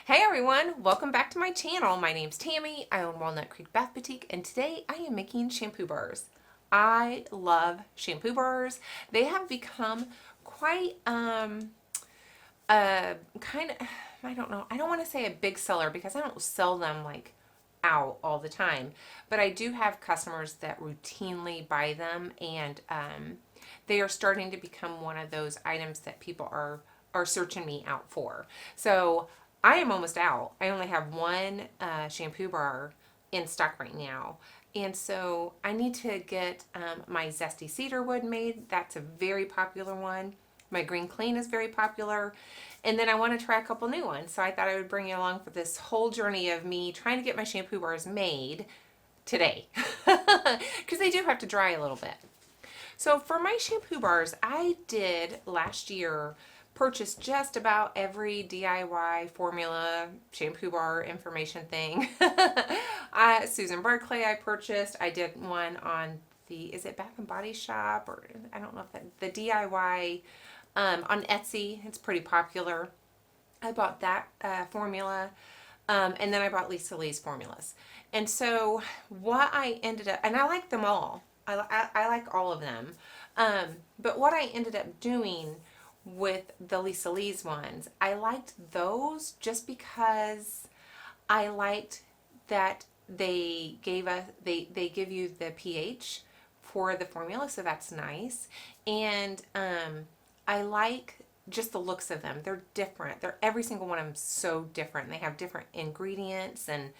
Hey everyone, welcome back to my channel. My name's Tammy. I own Walnut Creek Bath Boutique, and today I am making shampoo bars. I love shampoo bars. They have become quite kind of, I don't know. I don't want to say a big seller because I don't sell them like out all the time, but I do have customers that routinely buy them, and they are starting to become one of those items that people are searching me out for. So I am almost out. I only have one shampoo bar in stock right now. And so I need to get my Zesty Cedarwood made. That's a very popular one. My Green Clean is very popular. And then I want to try a couple new ones. So I thought I would bring you along for this whole journey of me trying to get my shampoo bars made today. Because they do have to dry a little bit. So for my shampoo bars, I did last year purchase just about every DIY formula shampoo bar information thing. Susan Barclay I purchased. I did one on is it Bath and Body Shop, or I don't know if the DIY on Etsy. It's pretty popular. I bought that formula. And then I bought LisaLise formulas. And so what I ended up, and I like them all. I like all of them. But what I ended up doing with the LisaLise ones, I liked those just because I liked that they give you the pH for the formula, so that's nice. And I like just the looks of them. They're different. Every single one of them so different. They have different ingredients, and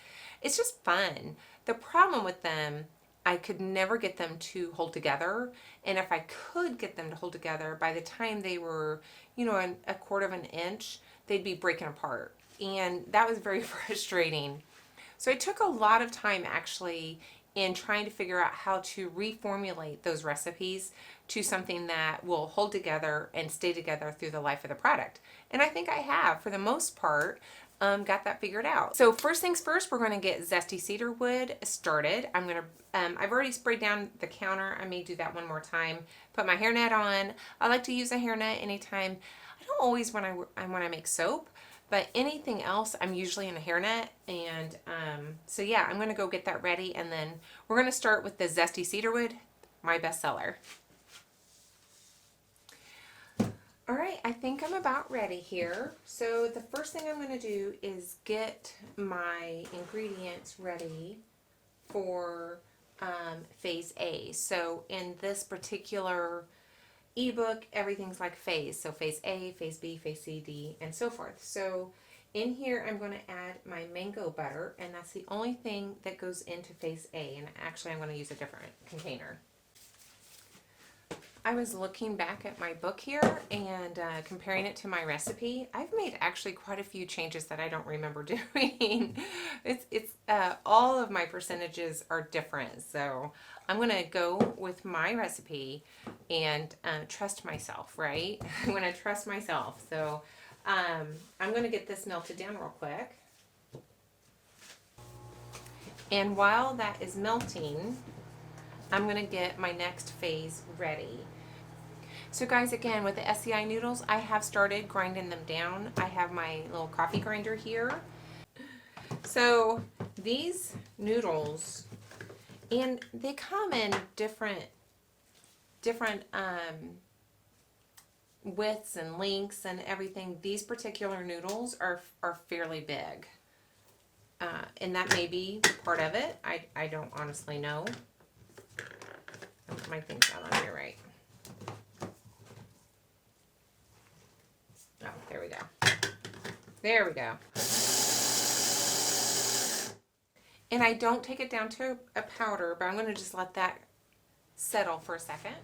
it's just fun. The problem with them, I could never get them to hold together. And if I could get them to hold together, by the time they were, a quarter of an inch, they'd be breaking apart. And that was very frustrating. So I took a lot of time actually in trying to figure out how to reformulate those recipes to something that will hold together and stay together through the life of the product. And I think I have, for the most part, got that figured out. So first things first, we're going to get Zesty Cedarwood started. I've already sprayed down the counter. I may do that one more time. Put my hairnet on. I like to use a hairnet anytime. I don't always when I make soap, but anything else, I'm usually in a hairnet. And so yeah, I'm going to go get that ready, and then we're going to start with the Zesty Cedarwood, my bestseller. All right, I think I'm about ready here. So the first thing I'm going to do is get my ingredients ready for phase A. So in this particular ebook, everything's like phase. So phase A, phase B, phase C, D, and so forth. So in here, I'm going to add my mango butter, and that's the only thing that goes into phase A. And actually, I'm going to use a different container. I was looking back at my book here and comparing it to my recipe. I've made actually quite a few changes that I don't remember doing. It's all of my percentages are different, so I'm gonna go with my recipe and trust myself, right? I'm gonna trust myself. So I'm gonna get this melted down real quick. And while that is melting, I'm going to get my next phase ready. So guys, again, with the SCI noodles, I have started grinding them down. I have my little coffee grinder here. So these noodles, and they come in different widths and lengths and everything. These particular noodles are fairly big. And that may be part of it. I don't honestly know. My thing's not on here right. Oh, there we go. There we go. And I don't take it down to a powder, but I'm going to just let that settle for a second.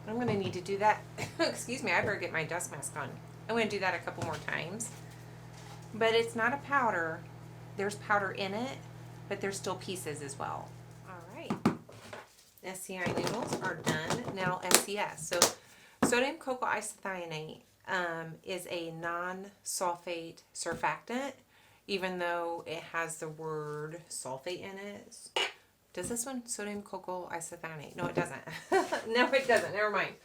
I'm going to need to do that. Excuse me, I better get my dust mask on. I'm going to do that a couple more times. But it's not a powder. There's powder in it, but there's still pieces as well. All right. SCI noodles are done. Now SCS. So sodium cocoa isethionate is a non-sulfate surfactant, even though it has the word sulfate in it. Does this one sodium cocoa isethionate? No, it doesn't. No, it doesn't. Never mind.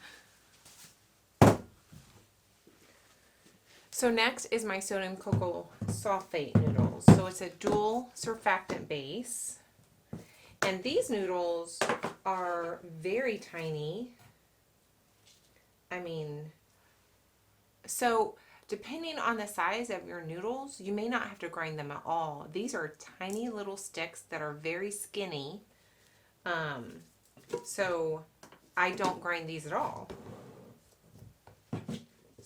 So next is my sodium cocoa sulfate noodles. So it's a dual surfactant base. And these noodles are very tiny. I mean, so depending on the size of your noodles, you may not have to grind them at all. These are tiny little sticks that are very skinny. So I don't grind these at all.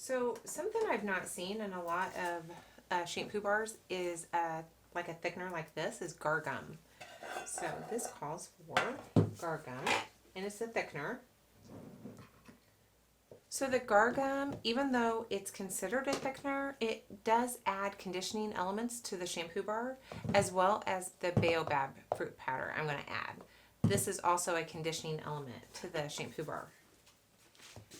So something I've not seen in a lot of shampoo bars is like a thickener like this is Gar Gum. So this calls for Gar Gum, and it's a thickener. So the Gar Gum, even though it's considered a thickener, it does add conditioning elements to the shampoo bar, as well as the baobab fruit powder I'm going to add. This is also a conditioning element to the shampoo bar.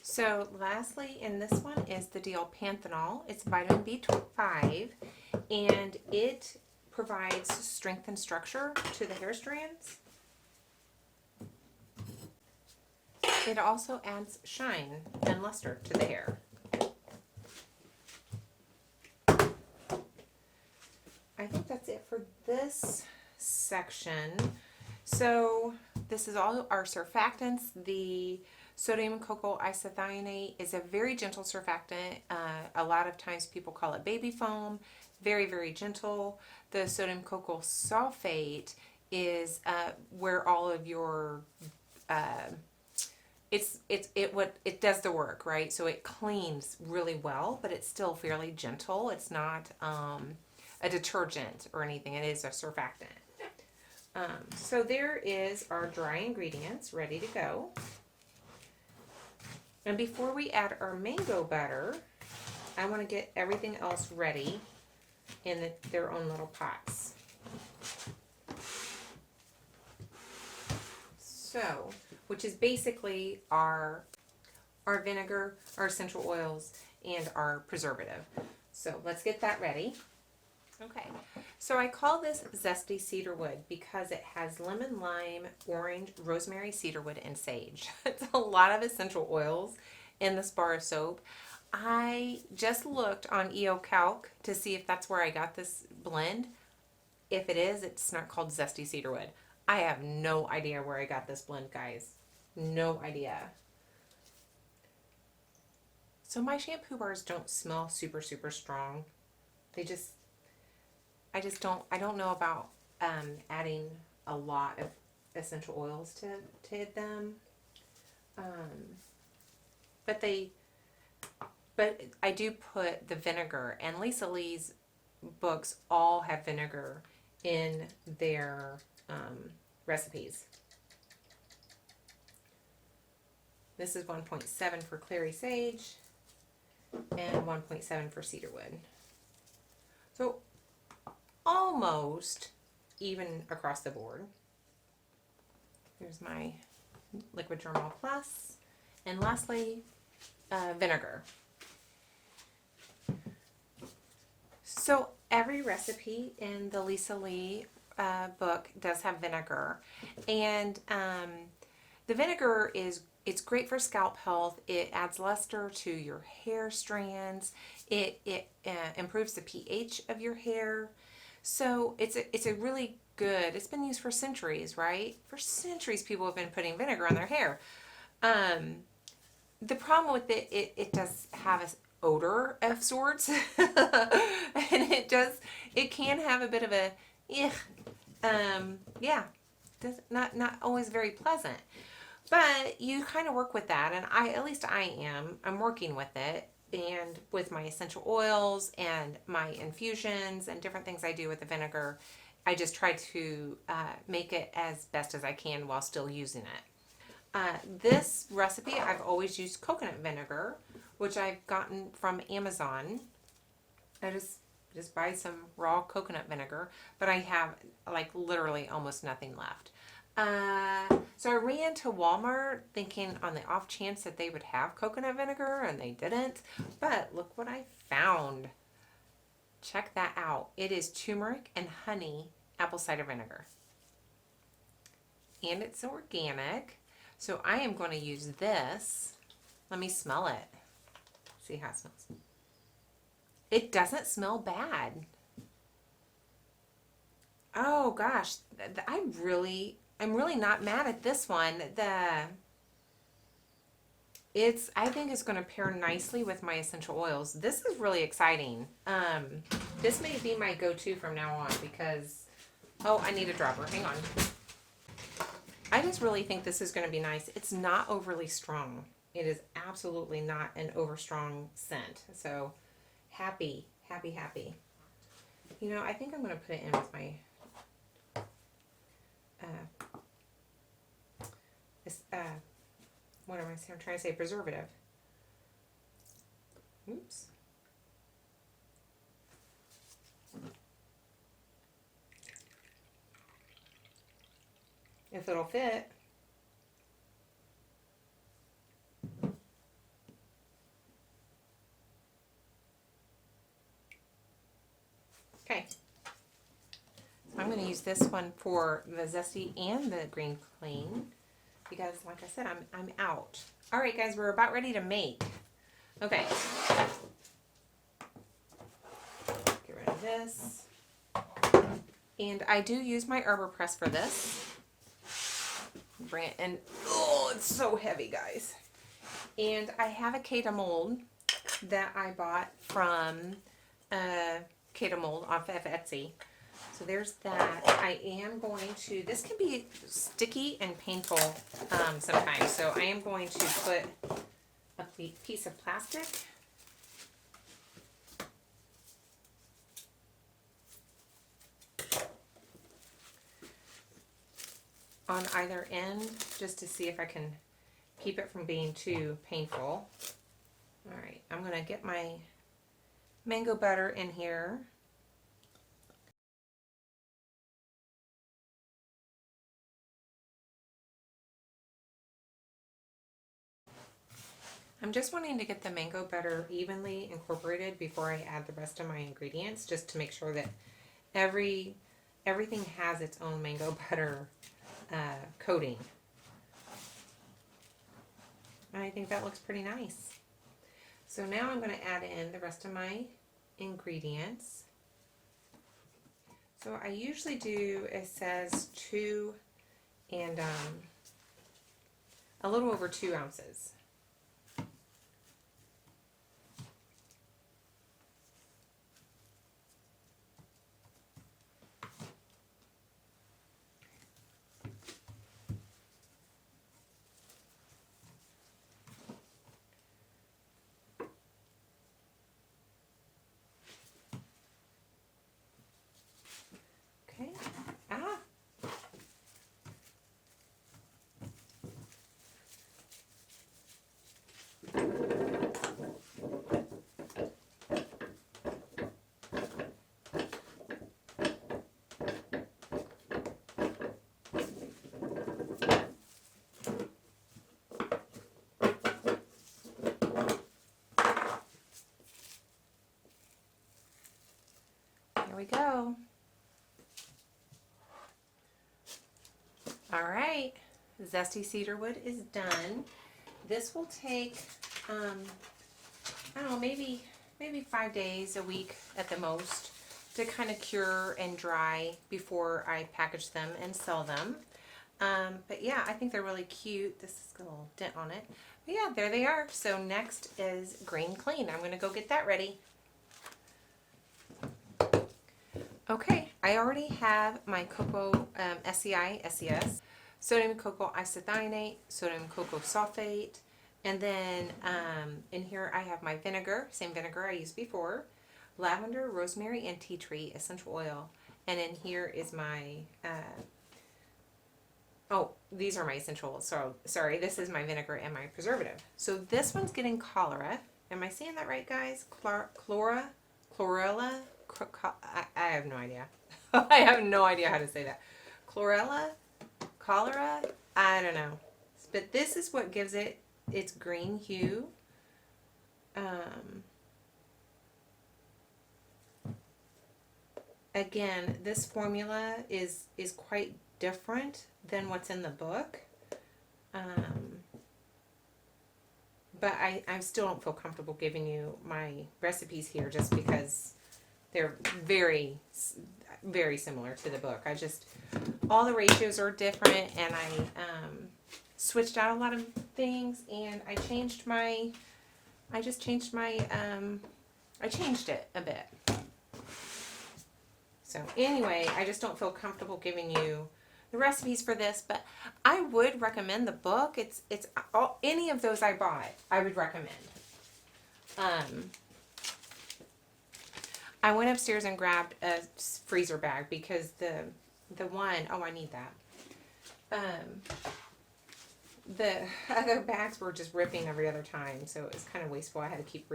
So lastly, in this one is the D-L-Panthenol. It's vitamin B5, and it provides strength and structure to the hair strands. It also adds shine and luster to the hair. I think that's it for this section. So this is all our surfactants. The sodium cocoa isethionate is a very gentle surfactant. A lot of times people call it baby foam. Very, very gentle. The sodium cocoa sulfate is where all of your it does the work, right? So it cleans really well, but it's still fairly gentle. It's not a detergent or anything. It is a surfactant. So there is our dry ingredients ready to go. And before we add our mango butter, I want to get everything else ready in their own little pots. So, which is basically our vinegar, our essential oils, and our preservative. So let's get that ready. Okay, so I call this zesty cedarwood because it has lemon, lime, orange, rosemary, cedarwood, and sage. It's a lot of essential oils in this bar of soap. I just looked on EO Calc to see if that's where I got this blend. If it is, it's not called zesty cedarwood. I have no idea where I got this blend, guys. No idea. So my shampoo bars don't smell super, super strong. I don't know about adding a lot of essential oils to them. But I do put the vinegar, and LisaLise books all have vinegar in their recipes. This is 1.7 for clary sage and 1.7 for cedarwood. So almost even across the board. Here's my liquid Germall Plus. And lastly, vinegar. So every recipe in the LisaLise book does have vinegar. And the vinegar it's great for scalp health. It adds luster to your hair strands. It improves the pH of your hair. So it's a really good, it's been used for centuries, right? For centuries people have been putting vinegar on their hair. The problem with it does have an odor of sorts. And it can have a bit of a, not always very pleasant. But you kind of work with that, and I'm working with it, and with my essential oils and my infusions and different things I do with the vinegar, I just try to make it as best as I can while still using it. This recipe, I've always used coconut vinegar, which I've gotten from Amazon. I just buy some raw coconut vinegar, but I have like literally almost nothing left. So I ran to Walmart thinking on the off chance that they would have coconut vinegar, and they didn't. But look what I found. Check that out. It is turmeric and honey apple cider vinegar. And it's organic. So I am going to use this. Let me smell it. See how it smells. It doesn't smell bad. Oh gosh, I'm really not mad at this one. I think it's going to pair nicely with my essential oils. This is really exciting. This may be my go-to from now on because, oh, I need a dropper. Hang on. I just really think this is going to be nice. It's not overly strong. It is absolutely not an overstrong scent. So happy, happy, happy. You know, I think I'm going to put it in with my this, what am I saying? I'm trying to say preservative. Oops. If it'll fit. Okay. So I'm going to use this one for the zesty and the green clean because, like I said, I'm out. All right, guys, we're about ready to make. Okay. Get rid of this. And I do use my ArborPress for this. Bring it in. Oh, it's so heavy, guys. And I have a Kata mold that I bought from Kata mold off of Etsy. So there's that. I am going to, this can be sticky and painful sometimes. So I am going to put a piece of plastic on either end just to see if I can keep it from being too painful. All right, I'm going to get my mango butter in here. I'm just wanting to get the mango butter evenly incorporated before I add the rest of my ingredients, just to make sure that everything has its own mango butter coating. I think that looks pretty nice. So now I'm going to add in the rest of my ingredients. So I usually do, it says 2 and a little over 2 ounces. Okay. Ah. There we go. All right, zesty cedarwood is done. This will take, I don't know, maybe 5 days, a week at the most, to kind of cure and dry before I package them and sell them. But yeah, I think they're really cute. This has got a little dent on it. But yeah, there they are. So next is green clean. I'm going to go get that ready. Okay, I already have my cocoa SES, sodium cocoa isethionate, sodium cocoa sulfate, and then in here I have my vinegar, same vinegar I used before, lavender, rosemary, and tea tree essential oil. And in here is my, oh, these are my essential oils. So, sorry, this is my vinegar and my preservative. So this one's getting cholera. Am I saying that right, guys? Chlorella? I have no idea. I have no idea how to say that. Cholera? I don't know. But this is what gives it its green hue. Again, this formula is quite different than what's in the book. but I still don't feel comfortable giving you my recipes here just because they're very, very similar to the book. All the ratios are different, and I switched out a lot of things, and I changed it a bit. So anyway, I just don't feel comfortable giving you the recipes for this, but I would recommend the book. It's any of those I bought, I would recommend. I went upstairs and grabbed a freezer bag because the one, oh, I need that. The other bags were just ripping every other time, so it was kind of wasteful. I had to keep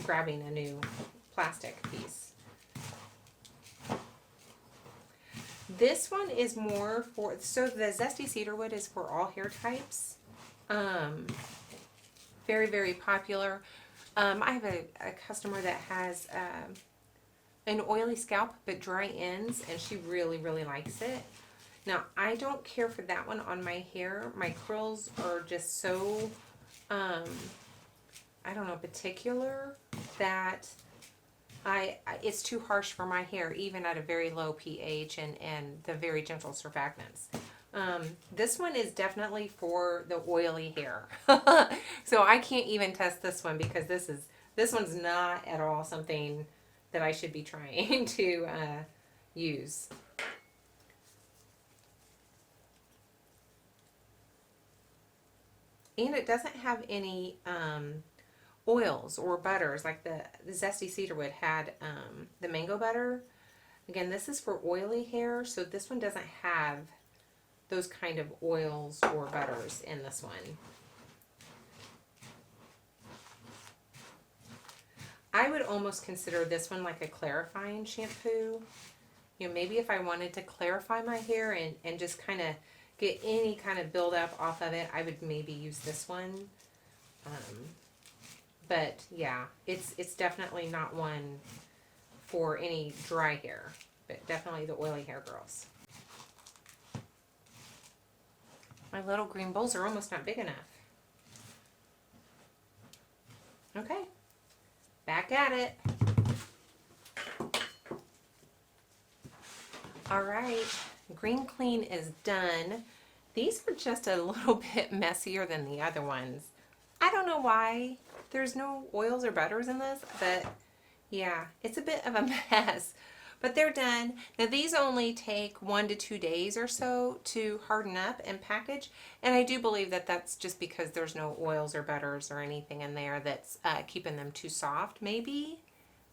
grabbing a new plastic piece. This one is more for, so the Zesty Cedarwood is for all hair types. Very, very popular. I have a customer that has an oily scalp but dry ends, and she really, really likes it. Now, I don't care for that one on my hair. My curls are just so, I don't know, particular that it's too harsh for my hair, even at a very low pH and the very gentle surfactants. This one is definitely for the oily hair. So I can't even test this one because this one's not at all something that I should be trying to use. And it doesn't have any oils or butters like the Zesty Cedarwood had the mango butter. Again, this is for oily hair, so this one doesn't have those kind of oils or butters in this one. I would almost consider this one like a clarifying shampoo. You know, maybe if I wanted to clarify my hair and just kind of get any kind of buildup off of it, I would maybe use this one. But yeah, it's definitely not one for any dry hair, but definitely the oily hair girls. My little green bowls are almost not big enough. Okay, back at it. All right, green clean is done. These are just a little bit messier than the other ones. I don't know why there's no oils or butters in this, but yeah, it's a bit of a mess. But they're done. Now these only take 1 to 2 days or so to harden up and package. And I do believe that that's just because there's no oils or butters or anything in there that's keeping them too soft, maybe.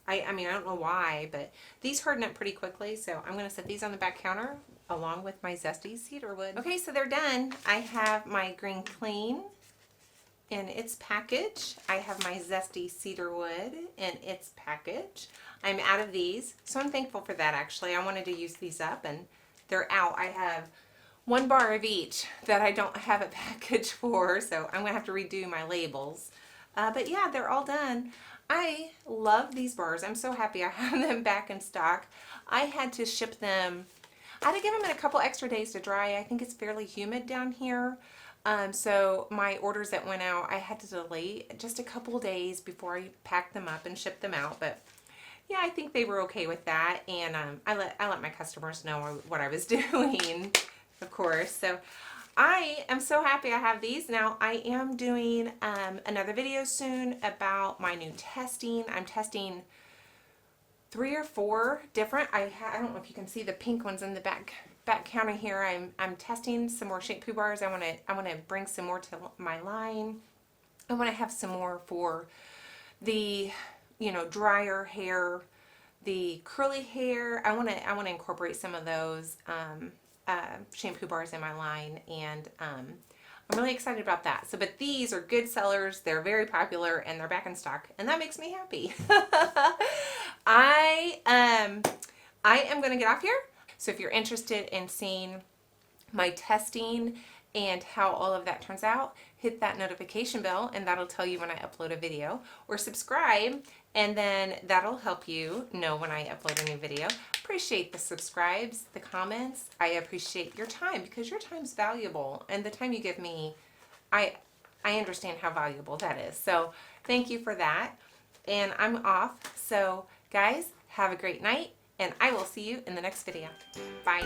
I mean, I don't know why, but these harden up pretty quickly. So I'm going to set these on the back counter along with my Zesty Cedarwood. Okay, so they're done. I have my Green Clean in its package. I have my Zesty Cedarwood in its package. I'm out of these, so I'm thankful for that actually. I wanted to use these up and they're out. I have 1 bar of each that I don't have a package for, so I'm gonna have to redo my labels. But yeah, they're all done. I love these bars. I'm so happy I have them back in stock. I had to ship them, I had to give them a couple extra days to dry. I think it's fairly humid down here. So my orders that went out, I had to delay just a couple days before I packed them up and shipped them out. But yeah, I think they were okay with that. And I let my customers know what I was doing, of course. So I am so happy I have these. Now I am doing another video soon about my new testing. I'm testing 3 or 4 different, I don't know if you can see the pink ones in the back counter here. I'm testing some more shampoo bars. I want to bring some more to my line. I want to have some more for the, you know, drier hair, the curly hair. I want to incorporate some of those shampoo bars in my line, and I'm really excited about that. So, but these are good sellers. They're very popular and they're back in stock, and that makes me happy. I am going to get off here. So if you're interested in seeing my testing and how all of that turns out, hit that notification bell and that'll tell you when I upload a video, or subscribe and then that'll help you know when I upload a new video. Appreciate the subscribes, the comments. I appreciate your time because your time's valuable, and the time you give me, I I understand how valuable that is. So thank you for that. And I'm off. So guys, have a great night, and I will see you in the next video. Bye.